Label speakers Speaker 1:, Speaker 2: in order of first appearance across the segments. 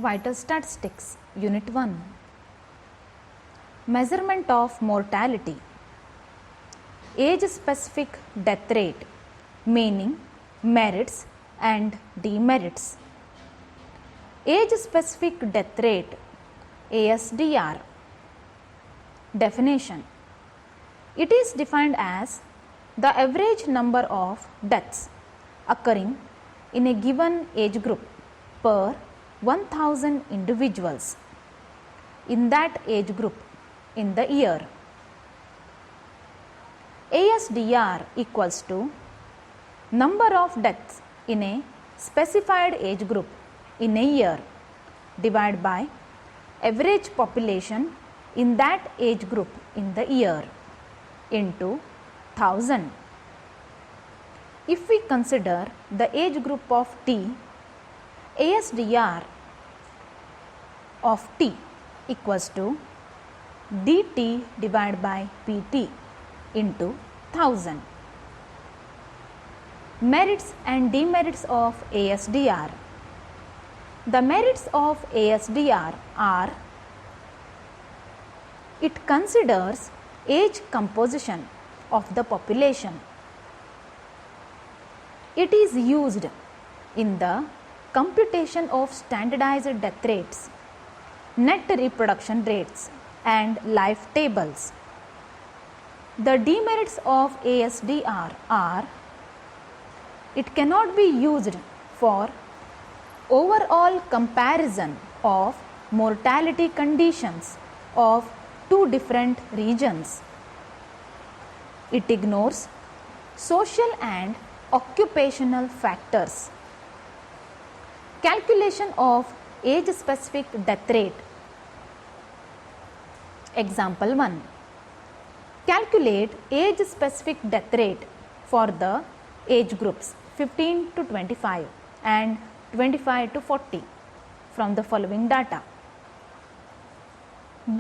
Speaker 1: Vital Statistics, Unit 1. Measurement of mortality. Age-specific death rate, meaning merits and demerits. Age-specific death rate, ASDR. Definition. It is defined as the average number of deaths occurring in a given age group per 1000 individuals in that age group in the year. ASDR equals to number of deaths in a specified age group in a year divided by average population in that age group in the year into 1000. If we consider the age group of T, ASDR of T equals to DT divided by PT into 1000. Merits and demerits of ASDR. The merits of ASDR are: it considers age composition of the population. It is used in the computation of standardized death rates, net reproduction rates, and life tables. The demerits of ASDR are: it cannot be used for overall comparison of mortality conditions of two different regions. It ignores social and occupational factors. Calculation of age-specific death rate. Example 1. Calculate age-specific death rate for the age groups 15 to 25 and 25 to 40 from the following data.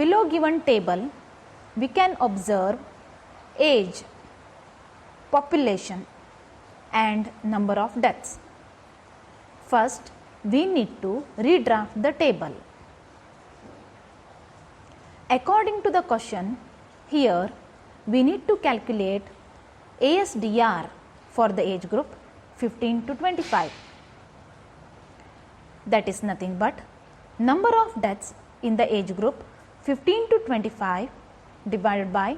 Speaker 1: Below given table, we can observe age, population, and number of deaths. First, we need to redraft the table. According to the question, here we need to calculate ASDR for the age group 15 to 25. That is nothing but number of deaths in the age group 15 to 25 divided by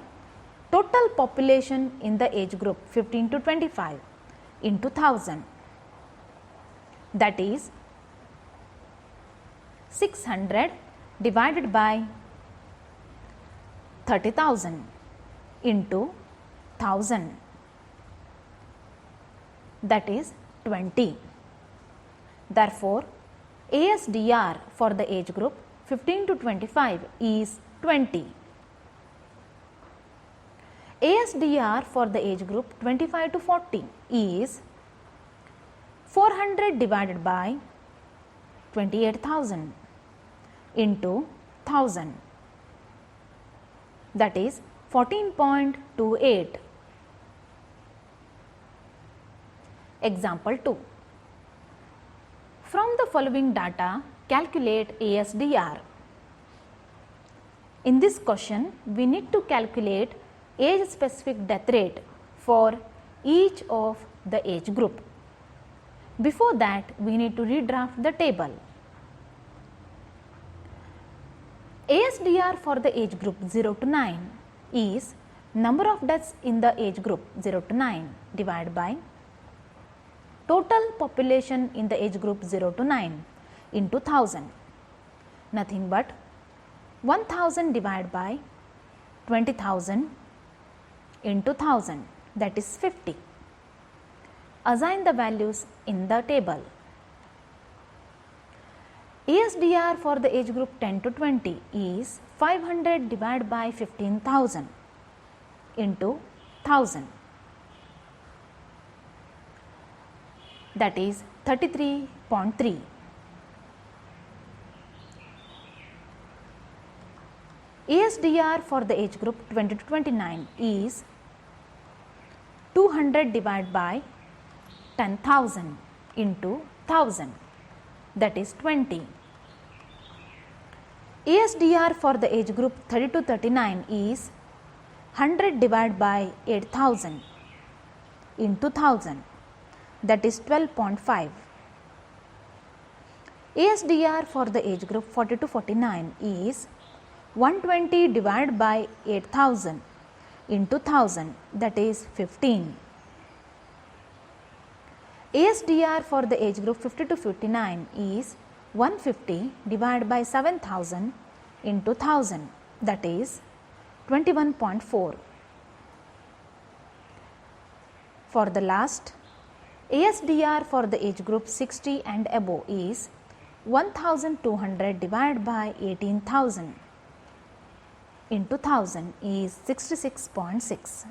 Speaker 1: total population in the age group 15 to 25 into 1000. That is 600 divided by 30,000 into 1000. That is 20. Therefore, ASDR for the age group 15 to 25 is 20. ASDR for the age group 25 to 40 is 400 divided by 28,000 into 1000. That is 14.28. Example 2. From the following data, calculate ASDR. In this question, we need to calculate age-specific death rate for each of the age group. Before that, we need to redraft the table. ASDR for the age group 0 to 9 is number of deaths in the age group 0 to 9 divided by total population in the age group 0 to 9 into 1000. Nothing but 1000 divided by 20,000 into 1000, that is 50. Assign the values in the table. ASDR for the age group 10 to 20 is 500 divided by 15,000 into 1000. That is 33.3. ASDR for the age group 20 to 29 is 200 divided by 10,000 into 1000, that is 20. ASDR for the age group 30 to 39 is 100 divided by 8000 into 1000, that is 12.5. ASDR for the age group 40 to 49 is 120 divided by 8000 into 1000, that is 15. ASDR for the age group 50 to 59 is 150 divided by 7000 into 1000, that is 21.4. For the last, ASDR for the age group 60 and above is 1200 divided by 18,000 into 1000 is 66.6.